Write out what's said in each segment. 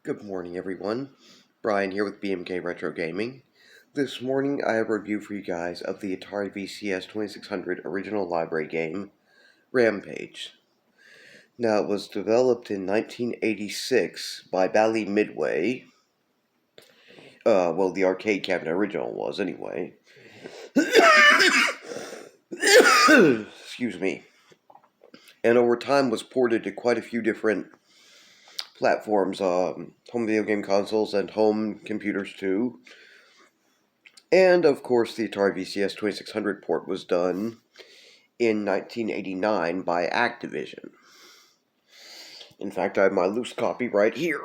Good morning, everyone. Brian here with BMK Retro Gaming. This morning I have a review for you guys of the Atari VCS 2600 original library game, Rampage. Now, it was developed in 1986 by Bally Midway. The arcade cabinet original was, anyway. Excuse me. And over time was ported to quite a few different platforms, home video game consoles and home computers too. And of course, the Atari VCS 2600 port was done in 1989 by Activision. In fact, I have my loose copy right here.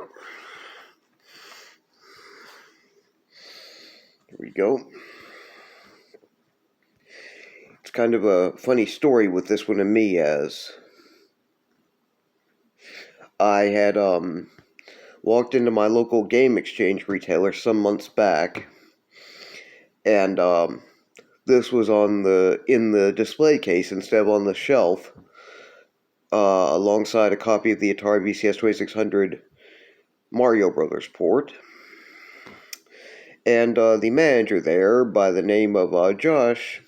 Here we go. It's kind of a funny story with this one and me, as I had walked into my local game exchange retailer some months back, and this was in the display case instead of on the shelf, alongside a copy of the Atari VCS 2600 Mario Brothers port. And the manager there, by the name of Josh,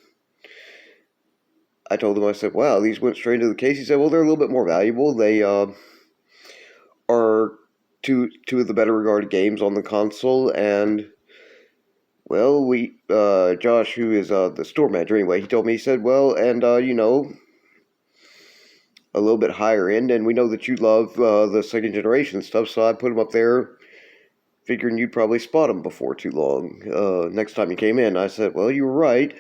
I told him, I said, wow, these went straight into the case. He said, well, they're a little bit more valuable. They are two of the better regarded games on the console, and, well, Josh, who is the store manager anyway, he told me, he said, well, and, a little bit higher end, and we know that you love the second generation stuff, so I put them up there, figuring you'd probably spot them before too long. Next time you came in, I said, well, you were right.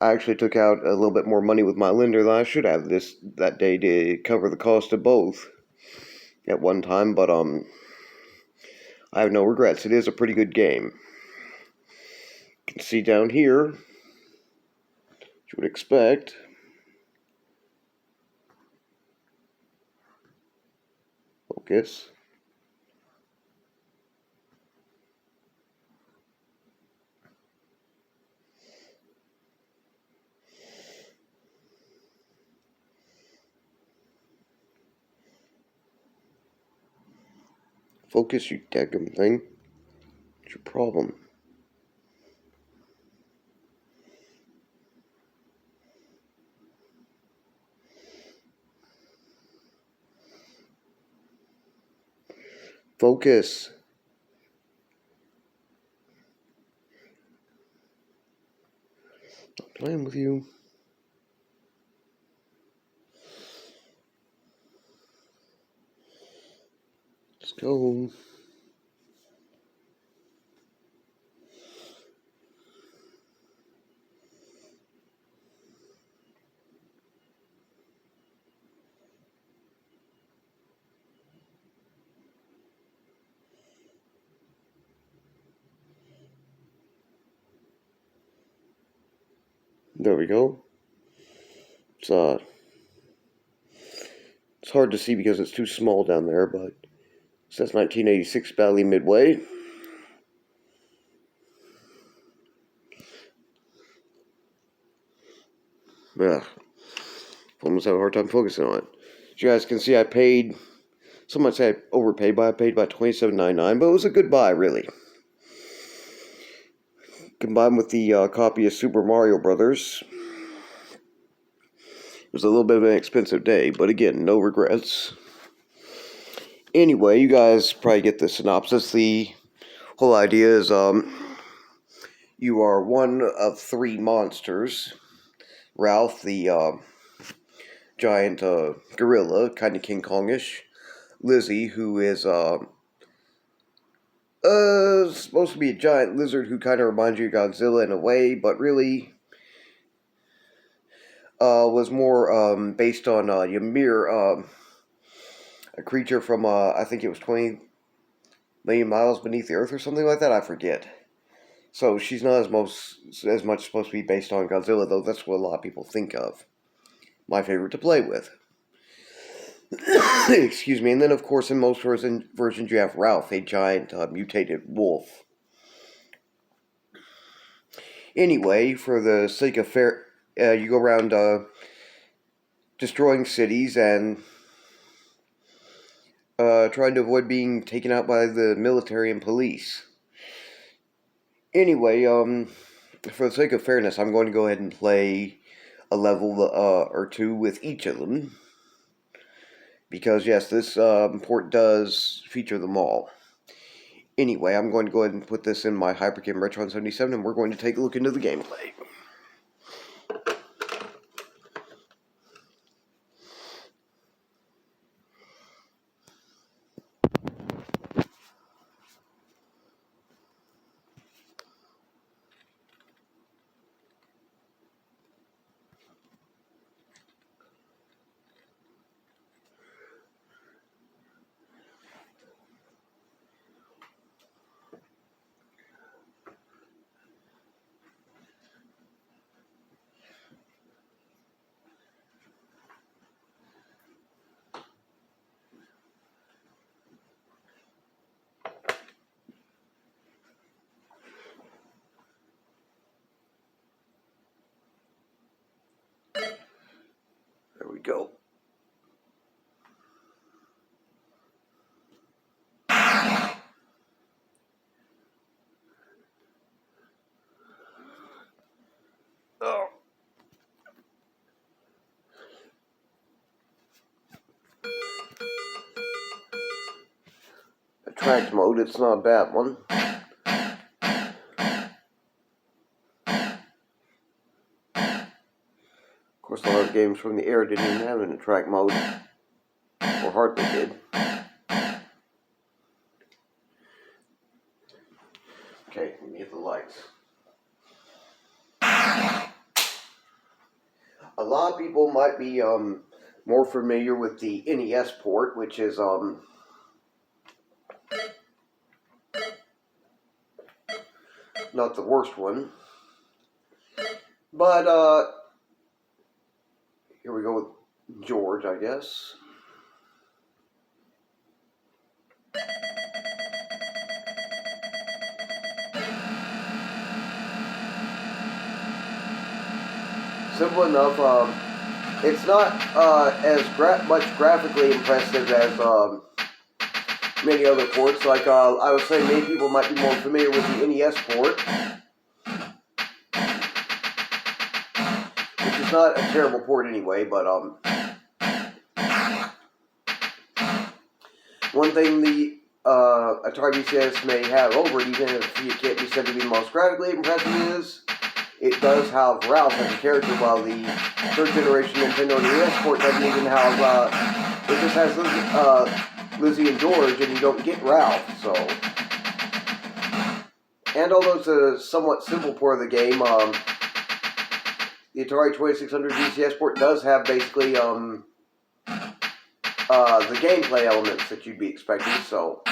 I actually took out a little bit more money with my lender than I should have that day to cover the cost of both at one time, but I have no regrets. It is a pretty good game. You can see down here, what you would expect. Focus. Focus, you daggum thing. What's your problem? Focus. I'm playing with you. Let's go. There we go. It's hard to see because it's too small down there, but it says 1986 Bally Midway. Ugh. Almost have a hard time focusing on it. As you guys can see, some might say I overpaid by, I paid by $27.99, but it was a good buy, really. Combined with the copy of Super Mario Brothers, it was a little bit of an expensive day, but again, no regrets. Anyway, you guys probably get the synopsis. The whole idea is you are one of three monsters. Ralph, the giant gorilla, kind of King Kongish. Lizzie, who is supposed to be a giant lizard who kind of reminds you of Godzilla in a way, but really was more based on Ymir, a creature from, I think it was 20 million miles beneath the Earth or something like that, I forget. So she's not as much supposed to be based on Godzilla, though that's what a lot of people think of. My favorite to play with. Excuse me. And then, of course, in most versions, you have Ralph, a giant mutated wolf. Anyway, for the sake of you go around destroying cities and trying to avoid being taken out by the military and police. Anyway, for the sake of fairness, I'm going to go ahead and play a level or two with each of them. Because, yes, this port does feature them all. Anyway, I'm going to go ahead and put this in my Hypercam Retron 77, and we're going to take a look into the gameplay. There we go. Oh. Attract mode, it's not a bad one. Of course, a lot of games from the era didn't even have an attract mode, or hardly did. Okay, let me hit the lights. A lot of people might be more familiar with the NES port, which is not the worst one. But here we go with George, I guess. Simple enough. It's not as much graphically impressive as many other ports. Like I was saying, many people might be more familiar with the NES port, which is not a terrible port anyway. But one thing the Atari VCS may have over it, even if it can't be said to be the most graphically impressive, is it does have Ralph as a character, while the third generation Nintendo NES port doesn't even have, it just has Lizzie and George, and you don't get Ralph, so. And although it's a somewhat simple port of the game, the Atari 2600 VCS port does have basically, the gameplay elements that you'd be expecting, so.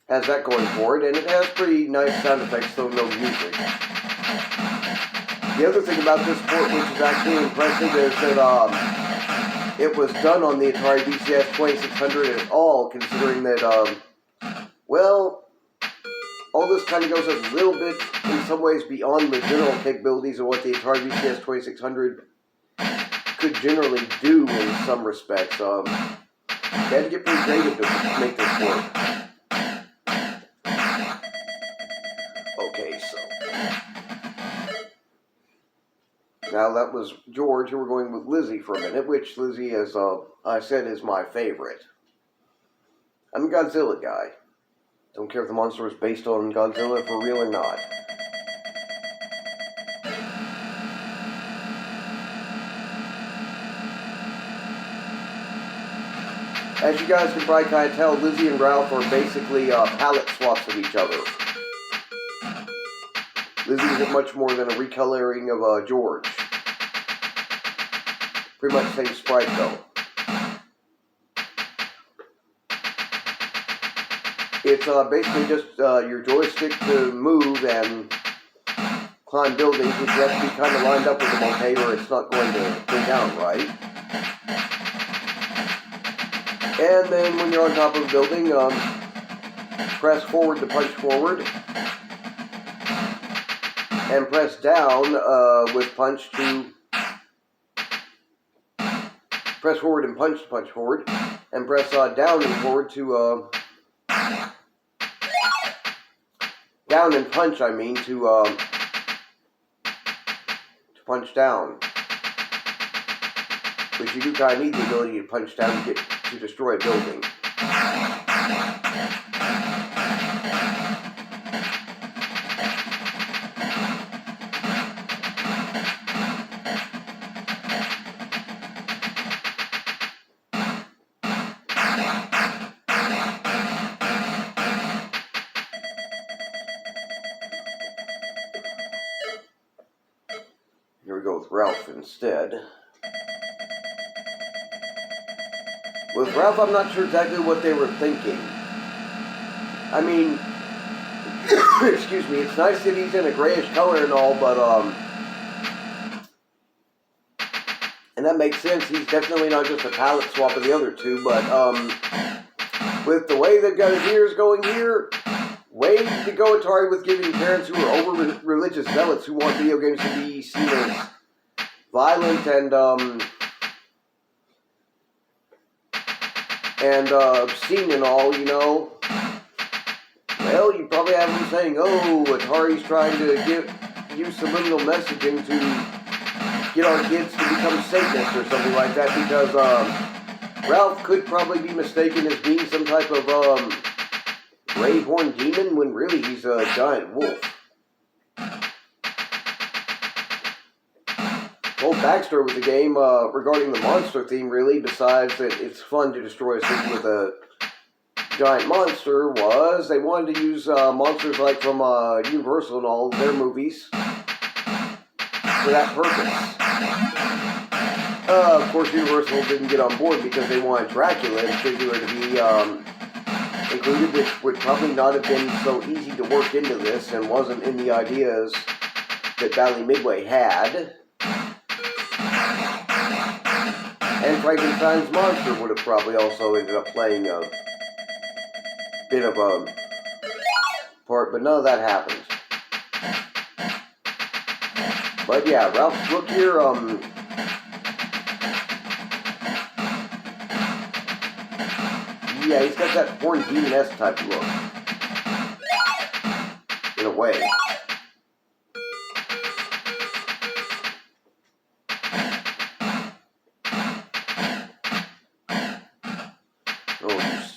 Has that going for it, and it has pretty nice sound effects, though no music. The other thing about this port, which is actually impressive, is that it was done on the Atari VCS 2600 at all, considering that, well, all this kind of goes a little bit, in some ways, beyond the general capabilities of what the Atari VCS 2600 could generally do in some respects. You had to get pretty creative to make this work. Okay, so now that was George. Here we're going with Lizzie for a minute, which Lizzie, as I said, is my favorite. I'm a Godzilla guy. Don't care if the monster is based on Godzilla for real or not. As you guys can probably kind of tell, Lizzie and Ralph are basically palette swaps of each other. Lizzie isn't much more than a recoloring of George. Pretty much the same sprite, though. It's basically just your joystick to move and climb buildings, which you have to be kind of lined up with them okay, or it's not going to go down right. And then when you're on top of a building, press forward to punch forward. and press down with punch to press forward and punch to punch forward, and press down and forward to down and punch. I mean to punch down, which you do kind of need the ability to punch down to destroy a building. Here we go with Ralph instead. With Ralph, I'm not sure exactly what they were thinking. I mean, excuse me, it's nice that he's in a grayish color and all, but, and that makes sense. He's definitely not just a palette swap of the other two, but, with the way they've got his ears going here, way to go, Atari, with giving parents who are over-religious zealots who want video games to be seen as violent and obscene and all, you know. Well, you probably have them saying, oh, Atari's trying to use subliminal messaging to get our kids to become Satanists or something like that, because Ralph could probably be mistaken as being some type of gray horn demon when really he's a giant wolf. Whole backstory with the game regarding the monster theme, really, besides that it's fun to destroy a city with a giant monster, was they wanted to use monsters like from Universal and all their movies for that purpose. Of course, Universal didn't get on board because they wanted Dracula in particular to be included, which would probably not have been so easy to work into this and wasn't in the ideas that Bally Midway had. And Frankenstein's monster would have probably also ended up playing a bit of a part, but none of that happened. But yeah, Ralph's look here, yeah, he's got that horn demon-esque type look. In a way.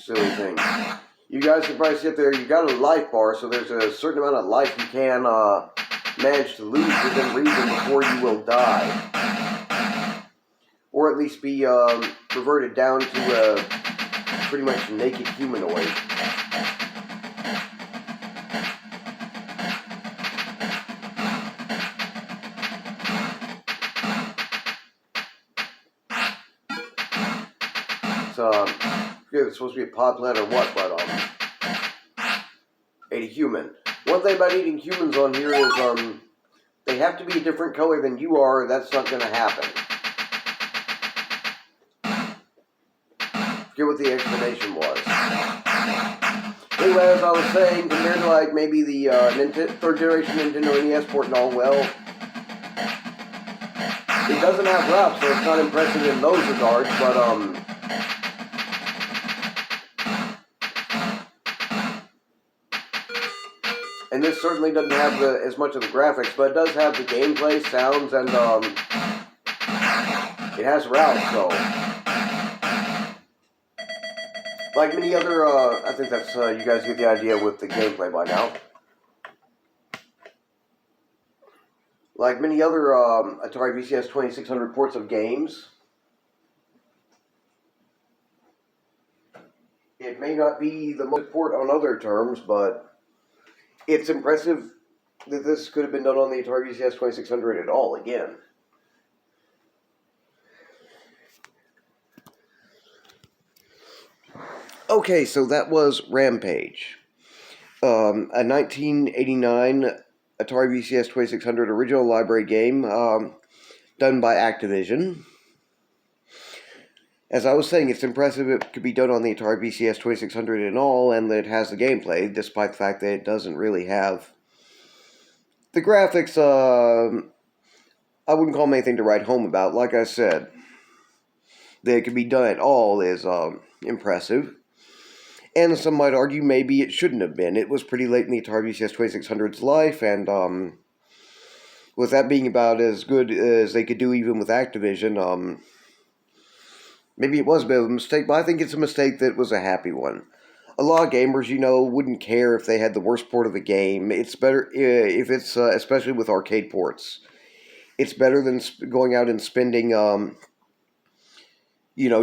Silly thing. You guys can probably sit there, you've got a life bar, so there's a certain amount of life you can manage to lose within reason before you will die. Or at least be reverted down to a pretty much naked humanoid. It's supposed to be a pod plant or what, but ate a human. One thing about eating humans on here is they have to be a different color than you are, or that's not going to happen. Forget what the explanation was. Anyway, as I was saying, compared to like maybe the third generation Nintendo NES port and all, well, it doesn't have Ralph, so it's not impressive in those regards, but and this certainly doesn't have as much of the graphics, but it does have the gameplay, sounds, and it has Ralph, so. Like many other, I think that's, you guys get the idea with the gameplay by now. Like many other Atari VCS 2600 ports of games, it may not be the most port on other terms, but it's impressive that this could have been done on the Atari VCS 2600 at all, again. Okay, so that was Rampage. A 1989 Atari VCS 2600 original library game done by Activision. As I was saying, it's impressive it could be done on the Atari VCS 2600 and all, and that it has the gameplay, despite the fact that it doesn't really have The graphics, I wouldn't call them anything to write home about. Like I said, they could be done at all is impressive. And some might argue maybe it shouldn't have been. It was pretty late in the Atari VCS 2600's life, and with that being about as good as they could do even with Activision, maybe it was a bit of a mistake, but I think it's a mistake that was a happy one. A lot of gamers, wouldn't care if they had the worst port of a game. It's better if it's, especially with arcade ports. It's better than going out and spending,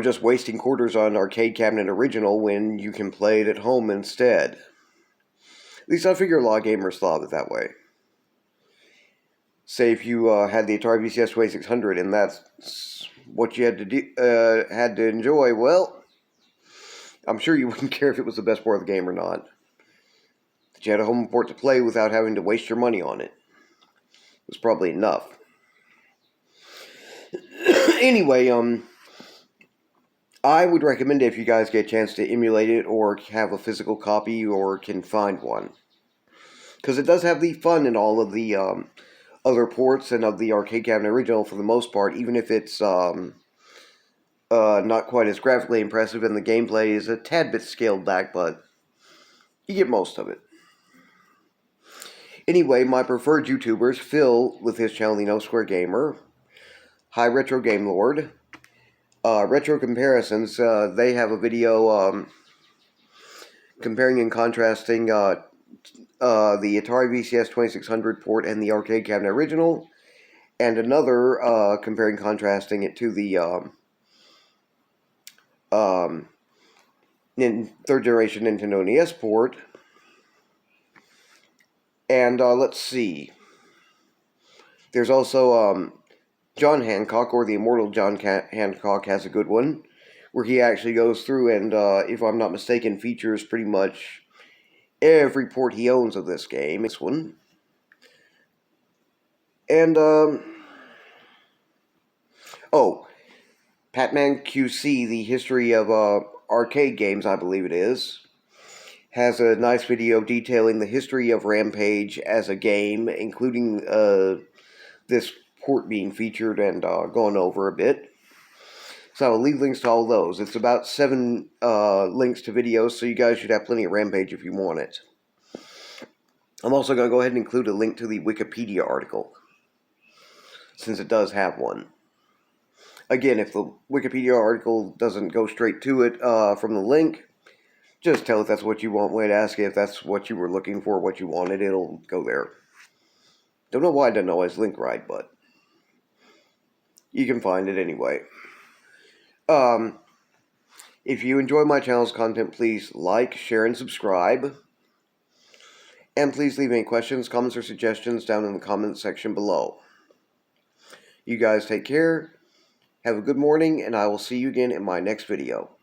just wasting quarters on Arcade Cabinet Original when you can play it at home instead. At least I figure a lot of gamers thought of it that way. Say if you had the Atari VCS 2600 and that's what you had to enjoy, well, I'm sure you wouldn't care if it was the best port of the game or not. That you had a home port to play without having to waste your money on it. It was probably enough. Anyway, I would recommend it if you guys get a chance to emulate it or have a physical copy or can find one. Because it does have the fun in all of the other ports and of the Arcade Cabinet Original for the most part, even if it's not quite as graphically impressive and the gameplay is a tad bit scaled back, but you get most of it. Anyway, my preferred YouTubers, Phil with his channel The No Square Gamer, Hi Retro Game Lord, Retro Comparisons, they have a video comparing and contrasting the Atari VCS 2600 port and the Arcade Cabinet Original, and another comparing and contrasting it to the third generation Nintendo NES port. And let's see, there's also John Hancock, or the Immortal John Hancock, has a good one, where he actually goes through and, if I'm not mistaken, features pretty much every port he owns of this game. This one. And, Patman QC, the history of arcade games, I believe it is, has a nice video detailing the history of Rampage as a game, including this port being featured and gone over a bit. So I'll leave links to all those. It's about 7 links to videos, so you guys should have plenty of Rampage if you want it. I'm also going to go ahead and include a link to the Wikipedia article, since it does have one. Again, if the Wikipedia article doesn't go straight to it from the link, just tell it that's what you want. Wait, ask it if that's what you were looking for, what you wanted, it'll go there. Don't know why it doesn't always link right, but you can find it anyway. If you enjoy my channel's content, please like, share, and subscribe. And please leave any questions, comments, or suggestions down in the comments section below. You guys take care, have a good morning, and I will see you again in my next video.